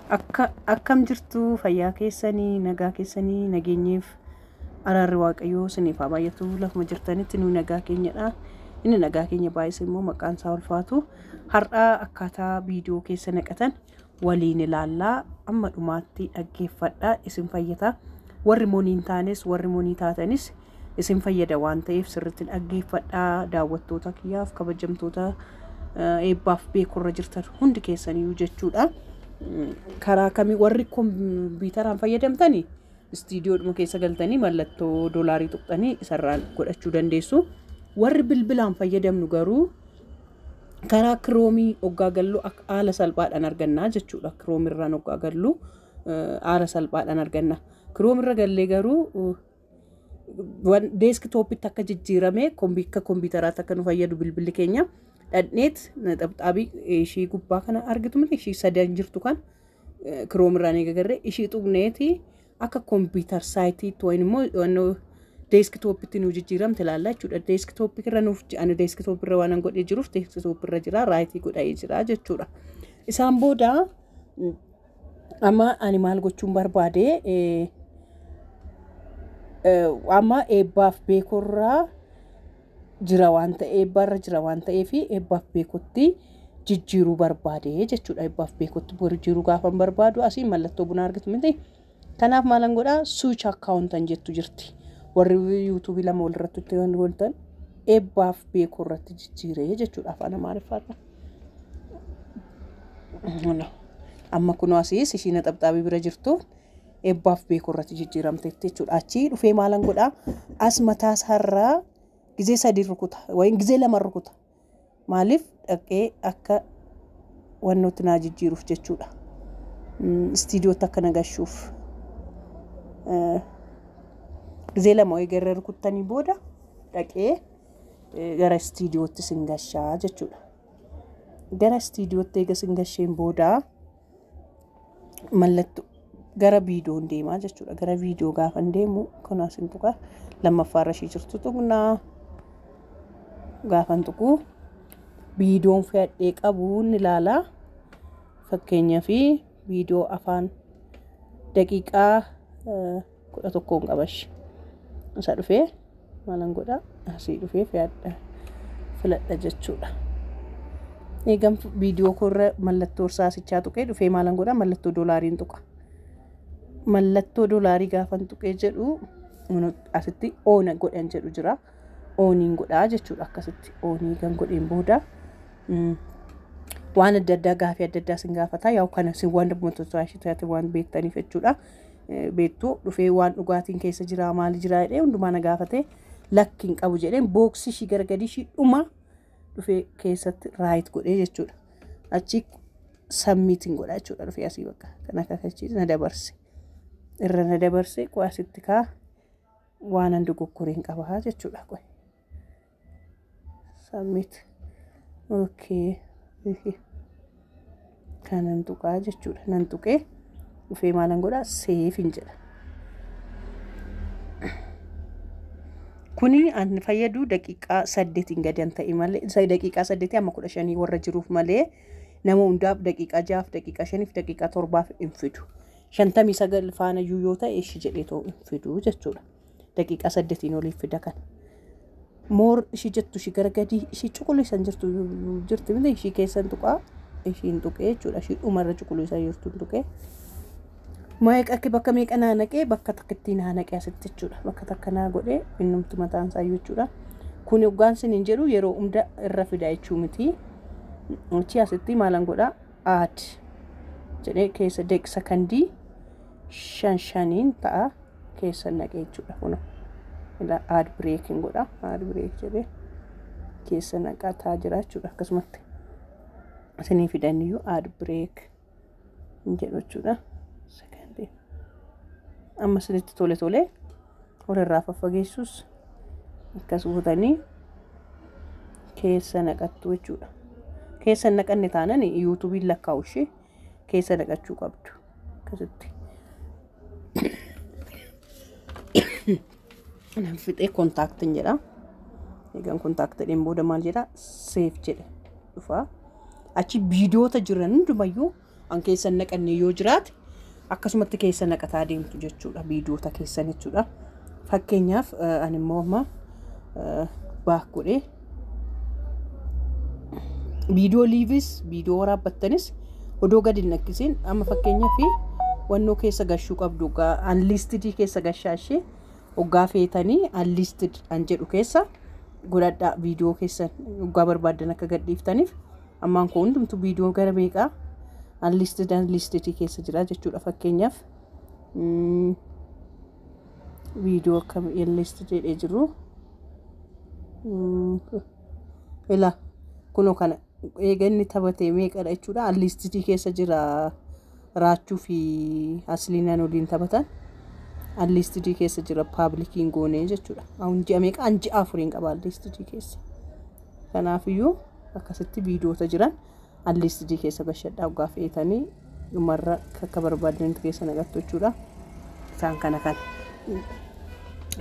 akkam jirtu fayyaa keessanii nagaa keessanii nageenyeef araarri waaqayyoo isiniif haa baay'atu lafuma jirtanitti nu nagaa keenyadha inni nagaa keenya baay'isee immoo maqaan isaa ulfaatu har'a akkaataa viidiyoo keessa naqatan waliin ilaallaa amma dhumaatti dhaggeeffadhaa isin fayyata warri mooniin taanes warri moonii taatanis isin fayyada waan ta'eef sirriitti dhaggeeffadhaa daawwattoota kiyyaaf kabajamtoota eebbaaf beekurra jirtan hundi keessaniyyuu jechuudha. Karaa kamii warri kompiitaraan fayyadamtanii istiidiyoodhuma keessa galtanii mallattoo doolaarii tuqxanii isarraan godhachuu dandeessu. Warri bilbilaan fayyadamnu garuu karaa kiroomii hoggaa gallu haala salphaadhaan argannaa jechuudha. Kiroomirraan hoggaa gallu haala salphaadhaan arganna. Kiroomirra gallee garuu deeskitooppitti akka jijjiirame kompiitaraatti akka nu fayyadu bilbilli keenya. Dhadheet xabxaabii ishii gubbaa kana argitu miti ishii sadan jirtu kan kiroomirraan eegagarree ishii tuqneeti akka kompiitar saayitiitti wayin immoo deeskitooppitti nu jijjiiramte ilaalla jechuudha. Deeskitooppirra nuuf ani deeskitooppirra waan godhee jiruuf deeskitooppirra jira raayitii godhee jira jechuudha. Isaan booda amma ani maal gochuun barbaade amma eebbaaf beekurraa jira waan ta'e eebbarra jira waan ta'ee fi eebbaaf beekutti jijjiiruu barbaade jechuudha. Eebbaaf beekutti jijjiiruu gaafan barbaadu asii mallattoo buna argitu miti. Kanaaf maalan godhaa suuch akkaawuntan jettu jirti. Warri yuutuubii lama walirratti itti wantan eebbaaf beekuu irratti jijjiiree jechuudha afaan Amaariffaadha. Amma kunoo asiis ishiin xabxaabii bira jirtu eebbaaf beekuu irratti jijjiiramte jechuudha. Achii dhufee maalan godhaa as mataas har'aa gizee sadii rukuta wayin gizee lama rukuta maaliif dhaqee akka wannooti naa jijjiiruuf jechuudha. Istiidiyootti akka nagashuuf gizee lama wayi garee rukuttanii booda dhaqee gara istiidiyootti singashaa jechuudha. Gara istiidiyootti eega singasheen booda mallattoo gara viidiyoon deemaa jechuudha. Gara viidiyoo gaafan deemu kanaas hin tuqa lammaffaarra ishii jirtu tuqnaa gaafan tuqu viidiyoon fedhee qabuun ilaalaa fakkeenyaa fi viidiyoo afaan daqiiqaa 11 qabash isa dhufee maalan godha asii dhufee filadha jechuudha. Eegam viidiyoo korra mallattoo irsaasichaa tuqee dhufee maalan godha mallattoo doolaariin tuqa. Mallattoo doolaarii gaafan tuqee jedhu asitti oona godhan jedhu jira. Ooniin godhaa jechuudha akkasitti oonii gan godheen booda waan adda addaa gaafii adda addaa sin gaafata yaa kana sin waan dhumatoota ishee waan beektaniif jechuudha. Beektuu dhufee waan dhugaatiin keessa jira maali jira jedhee hundumaa na gaafate lakkiin qabu jedheen booksii ishii gargadii ishii dhuma dhufee keessatti raayit godhee jechuudha. Achi sammiitiin godhaa jechuudha dhufee asii bakka kan akka kachiis na dabarse irra na dabarse qo'asitti kaa waan andi goggooreen qabaa jechuudha. Qo'e submit okay kanan tuqaa jechuudha. Nan tuqee dhufee maalan godhaa save hin jedha. Kuni an fayyadu daqiiqaa 8 gadi ta'e malee daqiiqaa 8 amma 15 warra jiruuf malee nama hundaaf daqiiqaa 6 daqiiqaa 5 daqiiqaa 7 hin fidu. 59 faana yoo ta'e ishi jedhee too hin fidu jechuudha. Daqiiqaa 8 oliif fida kan moor ishi jettu ishi gargadii ishi cuquliisan jirti miti ishi keessan tuqaa ishiin tuqee jechuudha. Ishi dhumarra cuquliisan jirtu tuqee meeqa akka bakka meeqa naanaqee bakka takkittiin naanaqee asitti jechuudha. Bakka takka naa godhee innumti mataan isaa jechuudha. Kun hoggaan siniin jedhu yeroo hunda irra fida jechuu miti. Achi asitti maalan godhaa aad jedhee keessa deeqsa kandii 5 ta'a keessa naqee jechuudha. Kun aad bireekiin godha aad bireek jedhee keessa naqataa jira jechuudha. Akkasumatti isinii fidaniyyuu aad bireek jedhu jechuudha. Sekondii amma isinitti tole walirraa faffageessus akkas gootanii keessa naqattu jechuudha. Keessa naqanne taanaan yuutuubiin lakkaa'u ishee keessa naqachuu qabdu akkasitti. Nan fixee kontaaktiin jedha. Egaan kontaaktiin booda maal jedha save jedhe dhufaa. Achi viidiyoota jiran hundumayyuu an keessan naqanne yoo jiraate akkasumatti keessa naqataa deemtu jechuudha viidiyoota keessan jechuudha. Fakkeenyaaf ani immoo amma baak godhee viidiyoo liivis viidiyoo waraabbattanis odoo gadi nakkisiin amma fakkeenyaaf wannoo keessa gashuu qabdu unlisted keessa gashaashee oggaa feetanii unlisted an jedhu keessa godhadhaa viidiyoo keessan oggaa barbaadan akka gadhiiftaniif ammaan kun hundumtu viidiyoo gara meeqaa unlisted keessa jira jechuudha. Fakkeenyaaf viidiyoo akkam unlisted jedhee jiru ila kuno kana eeganni taphatee meeqadha jechuudha. Unlisted keessa jira raachuu fi asliinaan waliin taphatan unlisted keessa jira publiciin goonee jechuudha. Awun ji'a meeqa an ji'a afuriin qaba unlisted keessa. Kanaafiyyuu akkasitti viidiyoota jiran unlisted keessa gashadhaa oggaa feetanii dhumarra akka barbaadan keessa naqattu jechuudha. Isaan kana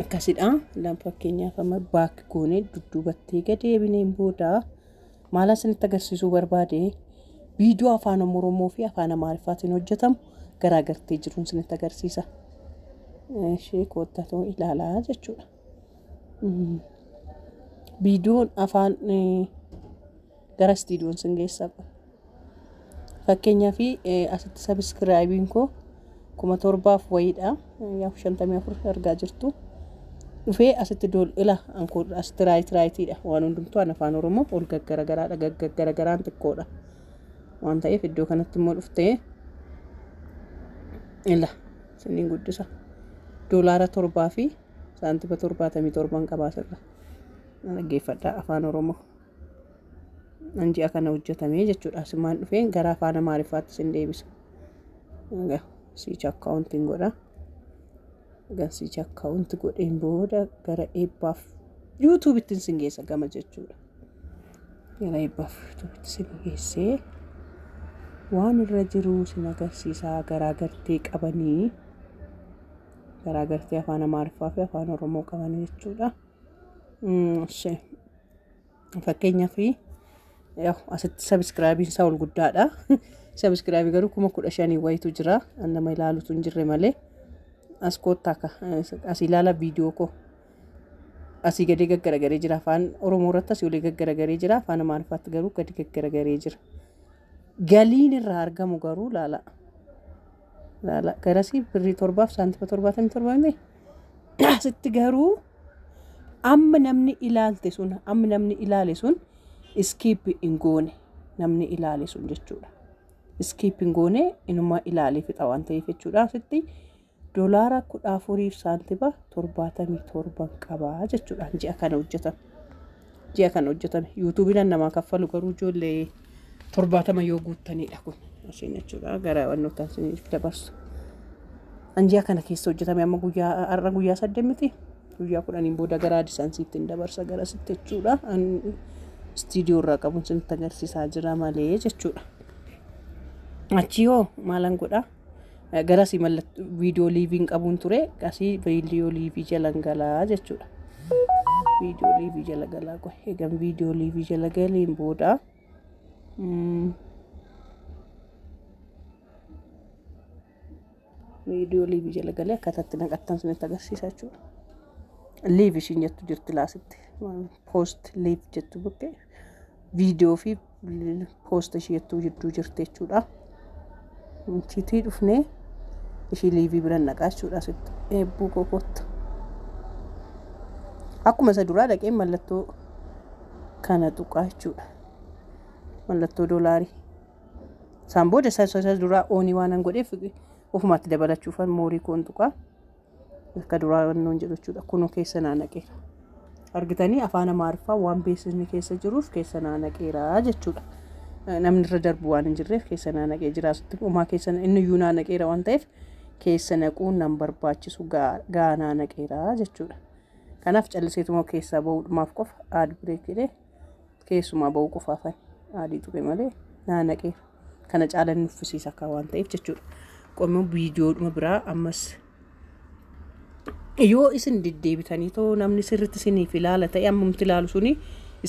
akkasidha. Lam fakkeenyaaf amma baak goonee dudduubattee gadeebineen booda maala isinitti agarsiisuu barbaade viidiyoo afaan Oromoo fi afaan Amaariffaatiin hojjetamu garaagartee jiruun isinitti agarsiisa. Ishee kootatoo ilaalaa jechuudha. Viidiyoon afaan gara istiidiyoon sin geessa. Fakkeenyaaf asitti subscribe koo 7,000 wayiidha. Yaa 54 argaa jirtu. Dhufee asitti ila anko asitti raayitiidha. Waan hundumtuu afaan Oromoo ol gaggaraagaraan xiqqoodha. Waan ta'eef iddoo kanatti immoo dhuftee ila siniin guddisa. $7 fi saantiba 77 qabaasirra. Dhaggeeffadhaa afaan Oromoo. Anji'a kana hojjetamee jechuudha. Simaan dhufeen gara afaan Amaariffaatti sin deebisa. Switch accounting godha. Switch account godheen booda gara eebbaaf YouTube ittiin sin geessa gama jechuudha. Gara eebbaaf YouTube ittiin sin geessee waan irra jiru sin agarsiisaa garaagartee qabanii garaagartee afaan Amaariffaa fi afaan Oromoo qabanii jechuudha. Fakkeenyaaf asitti subscribe isaa ol guddaadha. Subscribe garuu 15,000 wayitu jira. Nama ilaalutu hin jirre malee as koottaa as ilaala viidiyoo koo asii gadi gaggaragaree jira. Afaan Oromoo irratti asii olii gaggaragaree jira. Afaan Amaariffaatti garuu gadi gaggaragaree jira. Galiin irraa argamu garuu laala garasii birrii 7 fi saantiba 77 asitti garuu amma namni ilaale sun skip hin goone namni ilaale sun jechuudha. Skip hin goone inuma ilaale fixa waan ta'eef jechuudha. Asitti $14 fi saantiba 77 qabaa jechuudha. Ji'a kana hojjetame. YouTube'aan namaa kaffalu garuu ijoollee 70 yoo guuttanidha kun. Asiin jechuudha gara wannootaan isiniif dabarsu. Ji'a kana keessa hojjetame amma har'a guyyaa 8 miti. Guyyaa 10 booda gara adisaansiitti hin dabarsa gara sitti jechuudha. Istiidiyoo irraa qabuun isinitti agarsiisaa jira malee jechuudha. Achi yoo maalan godha garasii mallattoo viidiyoo liiviin qabuun ture asii viidiyoo liivii jala galaa jechuudha. Viidiyoo liivii jala galaa qoe eegan viidiyoo liivii jala galeen booda viidiyoo liivii jala galee akkatatti naqattan isinitti agarsiisa jechuudha. Liiv ishiin jettu jirti laasitti post liiv jettu bukkee viidiyoo fi post ishii jettu jidduu jirti jechuudha. Chitii dhufnee ishii liivii biran naqaa jechuudha. Asitti eebbuu kokotta akkuma isa duraa dhaqee mallattoo kana tuqaa jechuudha. Mallattoo $. Isaan booda isa duraa oonii waan godheef ofumaatti dabalachuuf moorii koon tuqaa akka duraa wannoon jedhu jechuudha. Kunoo keessa naannaqeera argitanii afaan Amaariffaa waan beeksisni keessa jiruuf keessa naannaqeera jechuudha. Namni irra darbu waan hin jirreef keessa naannaqee jira. Asitti uumaa keessa inni iyyuu naannaqeera waan ta'eef keessa naquun nan barbaachisu gaa naannaqeera jechuudha. Kanaaf calliseetuma keessaa bahuudhumaaf qofa aad bireekidhe keessumaa bahuu qofaafan aadii tuqe malee naannaqeera. Kana caalan nuffisiisa akka waan ta'eef jechuudha. Qommoo viidiyoodhuma biraa ammas yoo isin deddeebitanii too namni sirriitti isiniif ilaala ta'e ammumti ilaalu suni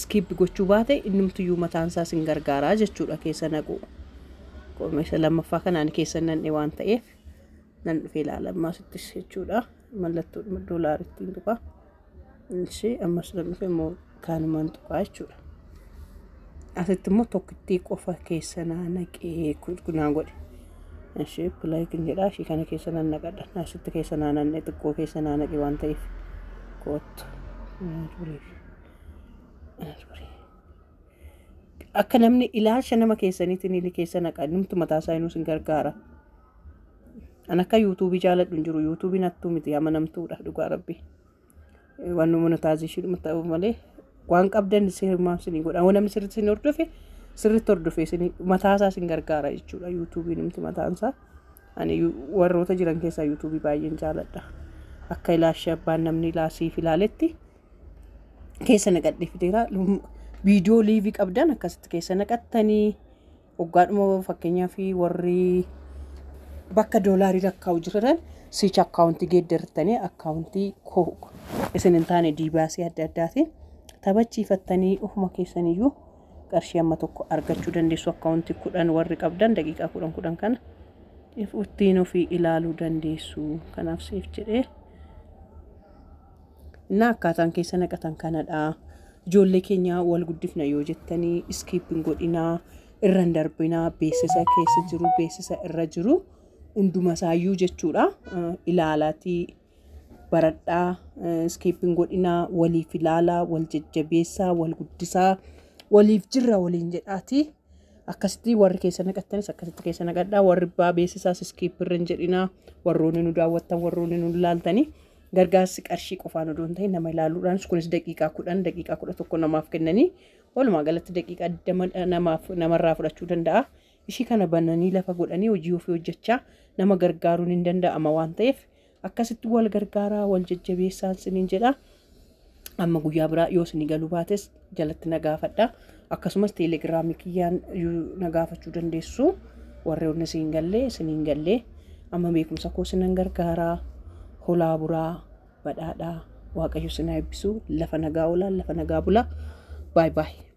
skip gochuu baate innumtiyyuu mataan isaa sin gargaaraa jechuudha keessa naqu. Meeshaa lammaffaa kanaan keessa nan waan ta'eef nan dhufee ilaalammaa sittis jechuudha. Mallattoo doolaariitiin tuqa. Inshi ammas nan dhufee immoo kaanumaan tuqaa jechuudha. Asitti immoo tokkittii qofa keessa naqee kunaan godhe. Inshi apply kan jedhaa ishii kana keessa nan naqadha. Asitti keessa naanna'ee xiqqoo keessa naanna'ee waan ta'eef kootu. Akka namni ilaalcha nama keessaniitiin inni keessa naqaa numtu mataa isaa inuu sin gargaara. An akka yuutuubii jaaladhu hin jiru. Yuutuubiin hattuu miti amanamtuudha dhugaa rabbi. Waan monetization ta'uu malee waan qabdan sirmaan sinii godha. Waan namni sirriitti sin hordofe sirriitti hordofee sinii mataa isaa sin gargaara jechuudha. Yuutuubiin numti mataan isaa. Ani warroota jiran keessaa yuutuubii baay'een jaaladha. Akka ilaalcha abbaan namni ilaasiif ilaaletti keessa naqadhee fideera. Viidiyoo liivii qabdan akkasitti keessa naqattanii waggaadhuma fakkeenyaaf warri bakka doolaarii lakkaa'u jiran siich akkaawuntii geeddartanii akkaawuntii isin hin taane diibaasii adda addaatiin taphachiifattanii ofuma keessaniyyuu qarshii amma tokko argachuu dandeessu. Akkaawuntii 10 warri qabdan daqiiqaa 10 kana ittiin ofii ilaaluu dandeessu. Kanaaf siif jedhee akkaataan keessa naqatan kanadha. Ijoollee keenya wal guddifna yoo jettanii iskiippiin godhinaa irra darbinaa beeksisa keessa jiru beeksisa irra jiru hunduma isaayyuu jechuudha. Ilaalaatii baradhaa iskiippiin godhinaa waliif ilaalaa wal jajjabeessaa wal guddisaa waliif jirra waliin jedhaatii akkasitti warri keessa naqattanis akkasitti keessa naqadhaa. Warri beeksisaas iskiippirra hin jedhinaa warroonni nu daawwattan warroonni nu ilaaltanii gargaarsi qarshii qofaan odoo hin ta'in nama ilaaluudhaan kunis daqiiqaa 10 daqiiqaa 11 namaaf kennanii walumaa galatti daqiiqaa 20 namarraa fudhachuu danda'a. Ishii kana bananii lafa godhanii hojii ofii hojjechaa nama gargaaruun hin danda'ama waan ta'eef akkasitti wal gargaaraa wal jajjabeessaan siniin jedha. Amma guyyaa biraa yoo sinii galuu baates jalatti na gaafadha. Akkasumas teelegiraamii kiyyaan na gaafachuu dandeessu. Warroonni siniin gallee amma beekumsa koo sinan gargaaraa. Holaa buraa badhaadhaa waaqayyo sinaa eebbisu lafa nagaa oolaa lafa nagaa bulaa. Bye bye.